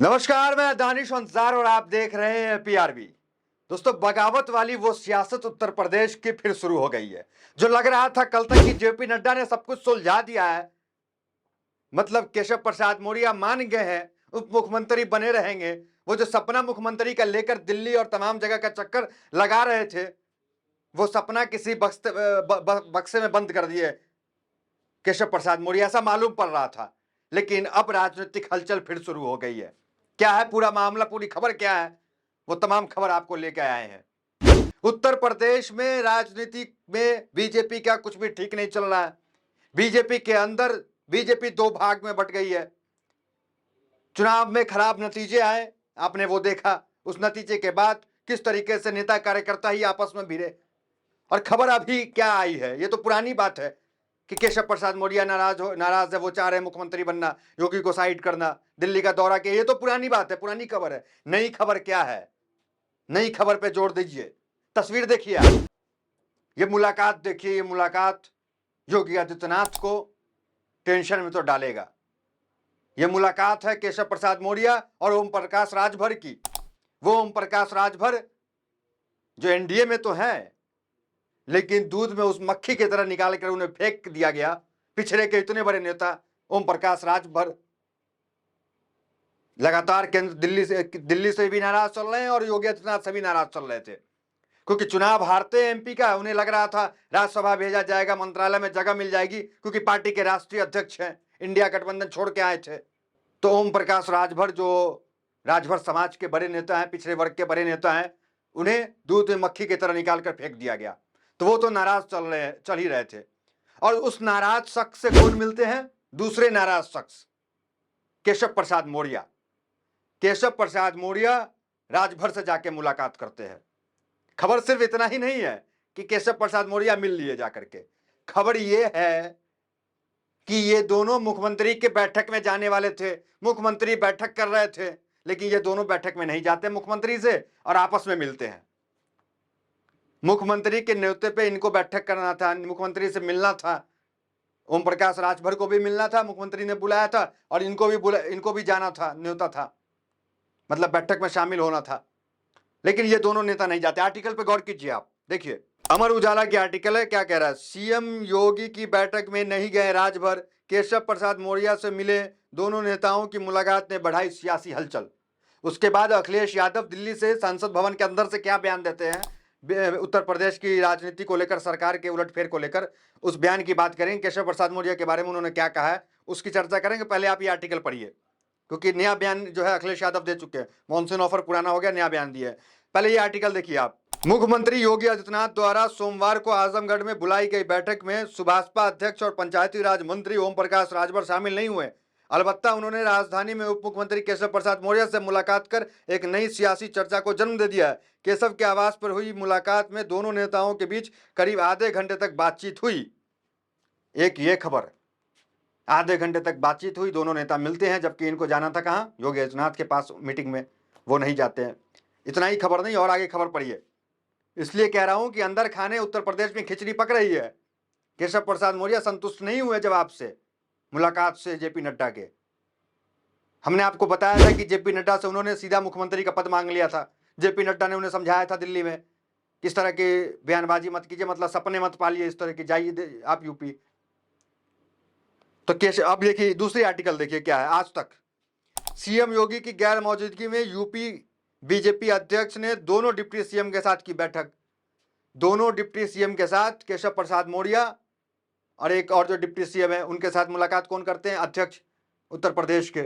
नमस्कार, मैं दानिश अंसार और आप देख रहे हैं पीआरबी। दोस्तों, बगावत वाली वो सियासत उत्तर प्रदेश की फिर शुरू हो गई है। जो लग रहा था कल तक कि जेपी नड्डा ने सब कुछ सुलझा दिया है, मतलब केशव प्रसाद मौर्य मान गए हैं, उप मुख्यमंत्री बने रहेंगे। वो जो सपना मुख्यमंत्री का लेकर दिल्ली और तमाम जगह का चक्कर लगा रहे थे, वो सपना किसी बक्से में बंद कर दिए केशव प्रसाद मौर्य, ऐसा मालूम पड़ रहा था। लेकिन अब राजनीतिक हलचल फिर शुरू हो गई है। क्या है पूरा मामला, पूरी खबर क्या है, वो तमाम खबर आपको लेकर आए हैं। उत्तर प्रदेश में राजनीति में बीजेपी का कुछ भी ठीक नहीं चल रहा है। बीजेपी के अंदर बीजेपी दो भाग में बट गई है। चुनाव में खराब नतीजे आए, आपने वो देखा। उस नतीजे के बाद किस तरीके से नेता कार्यकर्ता ही आपस में भिड़े। और खबर अभी क्या आई है, ये तो पुरानी बात है कि केशव प्रसाद मौर्य नाराज है, वो चाह रहे हैं मुख्यमंत्री बनना, योगी को साइड करना, दिल्ली का दौरा के। ये तो पुरानी बात है, पुरानी खबर है। नई खबर क्या है, नई खबर पे जोर दीजिए। तस्वीर देखिए आप, ये मुलाकात देखिए। ये मुलाकात योगी आदित्यनाथ को टेंशन में तो डालेगा। ये मुलाकात है केशव प्रसाद मौर्य और ओम प्रकाश राजभर की। वो ओम प्रकाश राजभर जो एनडीए में तो है, लेकिन दूध में उस मक्खी की तरह निकाल कर उन्हें फेंक दिया गया। पिछड़े के इतने बड़े नेता ओम प्रकाश राजभर लगातार केंद्र दिल्ली से भी नाराज चल रहे हैं और योगी आदित्यनाथ से भी नाराज चल रहे थे, क्योंकि चुनाव हारते एमपी का। उन्हें लग रहा था राज्यसभा भेजा जाएगा, मंत्रालय में जगह मिल जाएगी, क्योंकि पार्टी के राष्ट्रीय अध्यक्ष हैं, इंडिया गठबंधन छोड़ के आए थे। तो ओम प्रकाश राजभर जो राजभर समाज के बड़े नेता हैं, पिछड़े वर्ग के बड़े नेता हैं, उन्हें दूध में मक्खी की तरह निकाल कर फेंक दिया गया। तो वो तो नाराज चल ही रहे थे। और उस नाराज शख्स से कौन मिलते हैं? दूसरे नाराज शख्स केशव प्रसाद मौर्य। केशव प्रसाद मौर्य राजभर से जाके मुलाकात करते हैं। खबर सिर्फ इतना ही नहीं है कि केशव प्रसाद मौर्य मिल लिए जाकर के। खबर यह है कि ये दोनों मुख्यमंत्री के बैठक में जाने वाले थे। मुख्यमंत्री बैठक कर रहे थे, लेकिन ये दोनों बैठक में नहीं जाते मुख्यमंत्री से और आपस में मिलते हैं। मुख्यमंत्री के न्योते पे इनको बैठक करना था, मुख्यमंत्री से मिलना था। ओम प्रकाश राजभर को भी मिलना था, मुख्यमंत्री ने बुलाया था, और इनको भी जाना था, न्योता था, मतलब बैठक में शामिल होना था। लेकिन ये दोनों नेता नहीं जाते। आर्टिकल पे गौर कीजिए आप, देखिए अमर उजाला की आर्टिकल है, क्या कह रहा है। सीएम योगी की बैठक में नहीं गए राजभर, केशव प्रसाद मौर्य से मिले। दोनों नेताओं की मुलाकात ने बढ़ाई सियासी हलचल। उसके बाद अखिलेश यादव दिल्ली से संसद भवन के अंदर से क्या बयान देते हैं उत्तर प्रदेश की राजनीति को लेकर, सरकार के उलटफेर को लेकर, उस बयान की बात करेंगे। केशव प्रसाद मौर्य के बारे में उन्होंने क्या कहा है उसकी चर्चा करेंगे। पहले आप ये आर्टिकल पढ़िए, क्योंकि नया बयान जो है अखिलेश यादव दे चुके हैं। मॉनसून ऑफर पुराना हो गया, नया बयान दिया है। पहले ये आर्टिकल देखिए आप। मुख्यमंत्री योगी आदित्यनाथ द्वारा सोमवार को आजमगढ़ में बुलाई गई बैठक में सुभाषपा अध्यक्ष और पंचायती राज मंत्री ओम प्रकाश राजभर शामिल नहीं हुए। अलबत्ता उन्होंने राजधानी में उप मुख्यमंत्री केशव प्रसाद मौर्य से मुलाकात कर एक नई सियासी चर्चा को जन्म दे दिया है। केशव के आवास पर हुई मुलाकात में दोनों नेताओं के बीच करीब आधे घंटे तक बातचीत हुई। एक ये खबर, आधे घंटे तक बातचीत हुई, दोनों नेता मिलते हैं, जबकि इनको जाना था कहाँ? योगी आदित्यनाथ के पास मीटिंग में, वो नहीं जाते हैं। इतना ही खबर नहीं, और आगे खबर पढ़िए। इसलिए कह रहा हूं कि अंदर खाने उत्तर प्रदेश में खिचड़ी पक रही है। केशव प्रसाद मौर्य संतुष्ट नहीं हुए जवाब से, मुलाकात से जेपी नड्डा के। हमने आपको बताया था कि जेपी नड्डा से उन्होंने सीधा मुख्यमंत्री का पद मांग लिया था। जेपी नड्डा ने उन्हें समझाया था दिल्ली में, किस तरह की बयानबाजी मत कीजिए, मतलब सपने मत पालिए इस तरह की, जाइए आप यूपी। तो केशव, अब देखिए दूसरी आर्टिकल देखिए क्या है। आज तक सीएम योगी की गैर मौजूदगी में यूपी बीजेपी अध्यक्ष ने दोनों डिप्टी सीएम के साथ की बैठक। दोनों डिप्टी सीएम के साथ केशव प्रसाद मौर्य और एक और जो डिप्टी सीएम है उनके साथ मुलाकात कौन करते हैं? अध्यक्ष उत्तर प्रदेश के।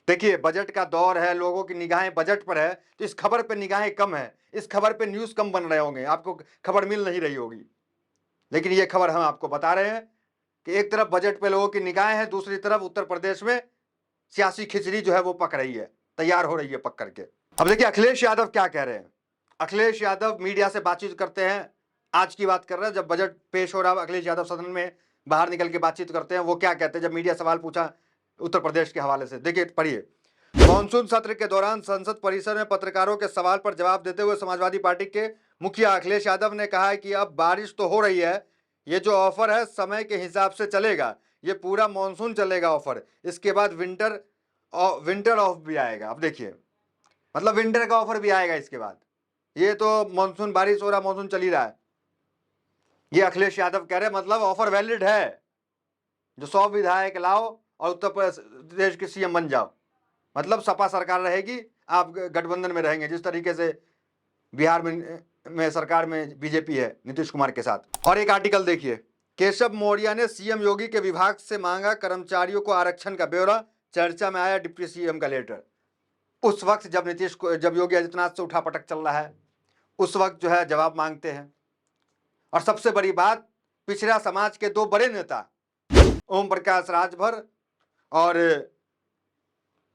देखिए बजट का दौर है, लोगों की निगाहें बजट पर है, तो इस खबर पे निगाहें कम है, इस खबर पे न्यूज कम बन रहे होंगे, आपको खबर मिल नहीं रही होगी। लेकिन ये खबर हम आपको बता रहे हैं कि एक तरफ बजट पे लोगों की निगाहें हैं, दूसरी तरफ उत्तर प्रदेश में सियासी खिचड़ी जो है वो पक रही है, तैयार हो रही है पक करके। अब देखिए अखिलेश यादव क्या कह रहे हैं। अखिलेश यादव मीडिया से बातचीत करते हैं, आज की बात कर रहे हैं, जब बजट पेश हो रहा है अखिलेश यादव सदन में बाहर निकल के बातचीत करते हैं। वो क्या कहते हैं जब मीडिया सवाल पूछा उत्तर प्रदेश के हवाले से, देखिए पढ़िए। मानसून सत्र के दौरान संसद परिसर में पत्रकारों के सवाल पर जवाब देते हुए समाजवादी पार्टी के मुखिया अखिलेश यादव ने कहा है कि अब बारिश तो हो रही है, ये जो ऑफर है समय के हिसाब से चलेगा, ये पूरा मानसून चलेगा ऑफर, इसके बाद विंटर विंटर ऑफ भी आएगा। अब देखिए, मतलब विंटर का ऑफर भी आएगा इसके बाद। ये तो मानसून बारिश हो रहा, मानसून चल ही रहा है। ये अखिलेश यादव कह रहे मतलब ऑफर वैलिड है, जो 100 विधायक लाओ और उत्तर प्रदेश के सीएम बन जाओ। मतलब सपा सरकार रहेगी, आप गठबंधन में रहेंगे, जिस तरीके से बिहार में सरकार में बीजेपी है नीतीश कुमार के साथ। और एक आर्टिकल देखिए, केशव मौर्य ने सीएम योगी के विभाग से मांगा कर्मचारियों को आरक्षण का ब्यौरा, चर्चा में आया डिप्टी सीएम का लेटर। उस वक्त जब योगी आदित्यनाथ से उठापटक चल रहा है, उस वक्त जो है जवाब मांगते हैं। और सबसे बड़ी बात, पिछड़ा समाज के 2 बड़े नेता ओम प्रकाश राजभर और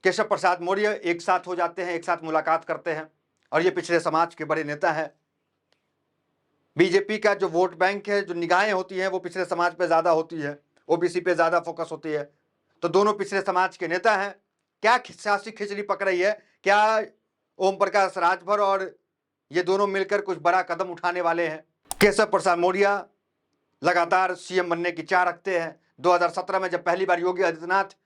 केशव प्रसाद मौर्य एक साथ हो जाते हैं, एक साथ मुलाकात करते हैं। और ये पिछड़े समाज के बड़े नेता हैं। बीजेपी का जो वोट बैंक है, जो निगाहें होती हैं, वो पिछड़े समाज पे ज्यादा होती है, ओबीसी पे ज्यादा फोकस होती है। तो दोनों पिछड़े समाज के नेता हैं। क्या सियासी खिचड़ी पक रही है? क्या ओम प्रकाश राजभर और ये दोनों मिलकर कुछ बड़ा कदम उठाने वाले हैं? केशव प्रसाद मौर्य लगातार सीएम बनने की चाह रखते हैं। 2017 में जब पहली बार योगी आदित्यनाथ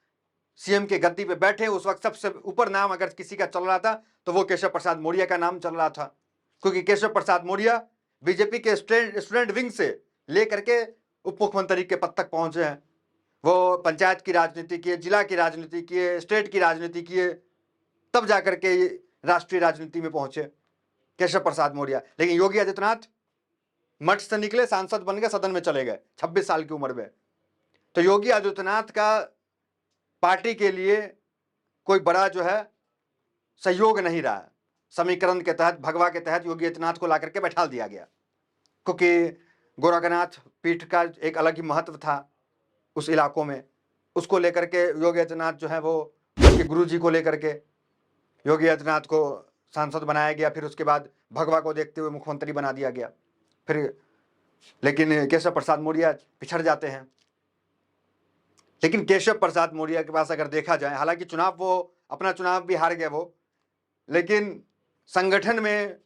सीएम के गद्दी पे बैठे, उस वक्त सबसे ऊपर नाम अगर किसी का चल रहा था तो वो केशव प्रसाद मौर्य का नाम चल रहा था, क्योंकि केशव प्रसाद मौर्य बीजेपी के स्टूडेंट विंग से लेकर के उप मुख्यमंत्री के पद तक पहुंचे हैं। वो पंचायत की राजनीति किए, जिला की राजनीति किए, स्टेट की राजनीति किए, तब जाकर के राष्ट्रीय राजनीति में पहुंचे केशव प्रसाद मौर्य। लेकिन योगी आदित्यनाथ मठ से निकले, सांसद बन गए, सदन में चले गए 26 साल की उम्र में। तो योगी आदित्यनाथ का पार्टी के लिए कोई बड़ा जो है सहयोग नहीं रहा। समीकरण के तहत, भगवा के तहत योगी आदित्यनाथ को ला करके बैठा दिया गया, क्योंकि गोरखनाथ पीठ का एक अलग ही महत्व था उस इलाकों में। उसको लेकर के योगी आदित्यनाथ जो है वो उनके गुरु जी को लेकर के योगी आदित्यनाथ को सांसद बनाया गया। फिर उसके बाद भगवा को देखते हुए मुख्यमंत्री बना दिया गया। फिर लेकिन केशव प्रसाद मौर्य पिछड़ जाते हैं। लेकिन केशव प्रसाद मौर्य के पास अगर देखा जाए, हालांकि चुनाव वो अपना चुनाव भी हार गए वो, लेकिन संगठन में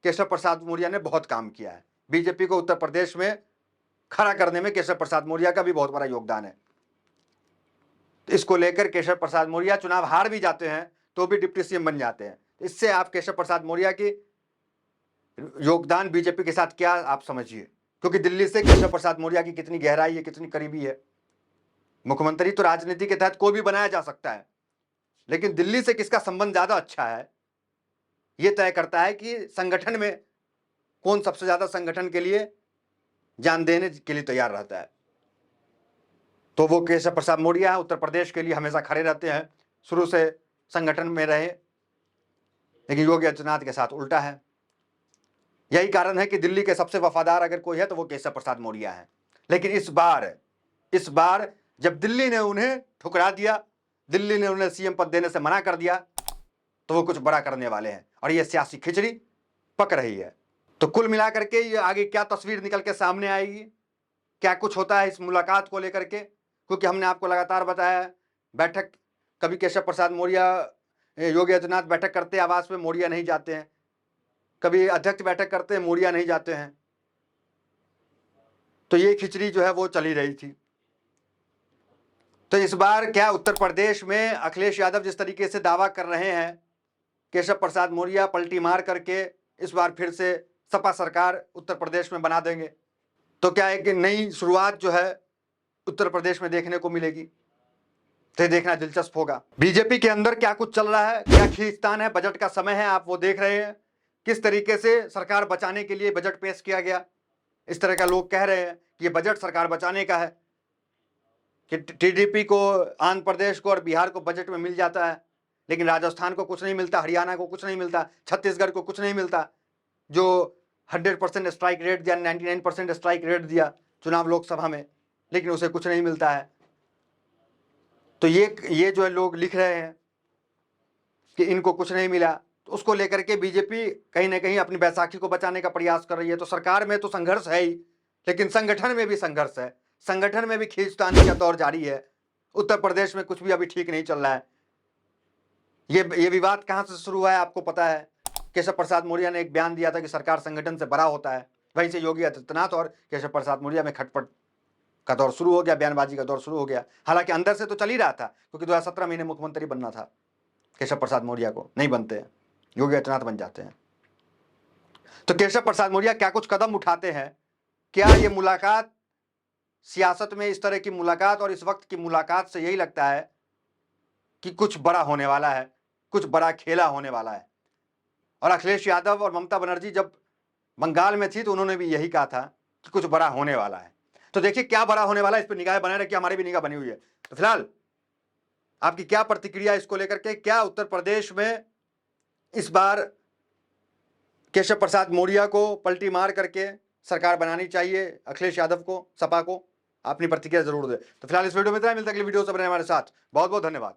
केशव प्रसाद मौर्य ने बहुत काम किया है। बीजेपी को उत्तर प्रदेश में खड़ा करने में केशव प्रसाद मौर्य का भी बहुत बड़ा योगदान है। तो इसको लेकर केशव प्रसाद मौर्य चुनाव हार भी जाते हैं तो भी डिप्टी सीएम बन जाते हैं। इससे आप केशव प्रसाद मौर्य की योगदान बीजेपी के साथ क्या आप समझिए, क्योंकि दिल्ली से केशव प्रसाद मौर्य की कितनी गहराई है, कितनी करीबी है। मुख्यमंत्री तो राजनीति के तहत कोई भी बनाया जा सकता है, लेकिन दिल्ली से किसका संबंध ज्यादा अच्छा है, यह तय करता है कि संगठन में कौन सबसे ज्यादा संगठन के लिए जान देने के लिए तैयार रहता है। तो वो केशव प्रसाद मौर्य उत्तर प्रदेश के लिए हमेशा खड़े रहते हैं, शुरू से संगठन में रहे। लेकिन योगी आदित्यनाथ के साथ उल्टा है। यही कारण है कि दिल्ली के सबसे वफादार अगर कोई है तो वो केशव प्रसाद मौर्य है। लेकिन इस बार जब दिल्ली ने उन्हें ठुकरा दिया, दिल्ली ने उन्हें सीएम पद देने से मना कर दिया, तो वो कुछ बड़ा करने वाले हैं और ये सियासी खिचड़ी पक रही है। तो कुल मिलाकर के ये आगे क्या तस्वीर निकल के सामने आएगी, क्या कुछ होता है इस मुलाकात को लेकर के, क्योंकि हमने आपको लगातार बताया बैठक, कभी केशव प्रसाद मौर्य योगी आदित्यनाथ बैठक करते आवास में, मौर्य नहीं जाते हैं। कभी अध्यक्ष बैठक करते हैं, मौर्य नहीं जाते हैं। तो ये खिचड़ी जो है वो चली रही थी। तो इस बार क्या उत्तर प्रदेश में अखिलेश यादव जिस तरीके से दावा कर रहे हैं, केशव प्रसाद मौर्य पलटी मार करके इस बार फिर से सपा सरकार उत्तर प्रदेश में बना देंगे, तो क्या एक नई शुरुआत जो है उत्तर प्रदेश में देखने को मिलेगी? तो देखना दिलचस्प होगा। बीजेपी के अंदर क्या कुछ चल रहा है, क्या खींचतान है, बजट का समय है, आप वो देख रहे हैं। किस तरीके से सरकार बचाने के लिए बजट पेश किया गया। इस तरह का लोग कह रहे हैं कि ये बजट सरकार बचाने का है, कि टीडीपी को, आंध्र प्रदेश को और बिहार को बजट में मिल जाता है, लेकिन राजस्थान को कुछ नहीं मिलता, हरियाणा को कुछ नहीं मिलता, छत्तीसगढ़ को कुछ नहीं मिलता। जो 100% स्ट्राइक रेट दिया, 99% स्ट्राइक रेट दिया चुनाव लोकसभा में, लेकिन उसे कुछ नहीं मिलता है। तो ये जो है लोग लिख रहे हैं कि इनको कुछ नहीं मिला, तो उसको लेकर के बीजेपी कहीं ना कहीं अपनी बैसाखी को बचाने का प्रयास कर रही है। तो सरकार में तो संघर्ष है ही, लेकिन संगठन में भी संघर्ष है, संगठन में भी खींचतानी का दौर जारी है। उत्तर प्रदेश में कुछ भी अभी ठीक नहीं चल रहा है। ये विवाद कहां से शुरू हुआ है आपको पता है? केशव प्रसाद मौर्य ने एक बयान दिया था कि सरकार संगठन से बड़ा होता है, वहीं से योगी आदित्यनाथ और केशव प्रसाद मौर्य में खटपट का दौर शुरू हो गया, बयानबाजी का दौर शुरू हो गया। हालांकि अंदर से तो चल ही रहा था, क्योंकि 2017 में इन्हें मुख्यमंत्री बनना था, केशव प्रसाद मौर्य को। नहीं बनते हैं, योगी आदित्यनाथ बन जाते हैं। तो केशव प्रसाद मौर्य क्या कुछ कदम उठाते हैं? क्या ये मुलाकात, सियासत में इस तरह की मुलाकात और इस वक्त की मुलाकात से यही लगता है कि कुछ बड़ा होने वाला है, कुछ बड़ा खेला होने वाला है? और अखिलेश यादव और ममता बनर्जी जब बंगाल में थी तो उन्होंने भी यही कहा था कि कुछ बड़ा होने वाला है। तो देखिए क्या बड़ा होने वाला है, इस पर निगाह बनाए रखिए, हमारी भी निगाह बनी हुई है। तो फिलहाल आपकी क्या प्रतिक्रिया इसको लेकर के? क्या उत्तर प्रदेश में इस बार केशव प्रसाद मौर्य को पलटी मार करके सरकार बनानी चाहिए, अखिलेश यादव को, सपा को? अपनी प्रतिक्रिया जरूर दें। तो फिलहाल इस वीडियो में इतना ही, मिलता है अगली वीडियो से। बने हमारे साथ। बहुत बहुत धन्यवाद।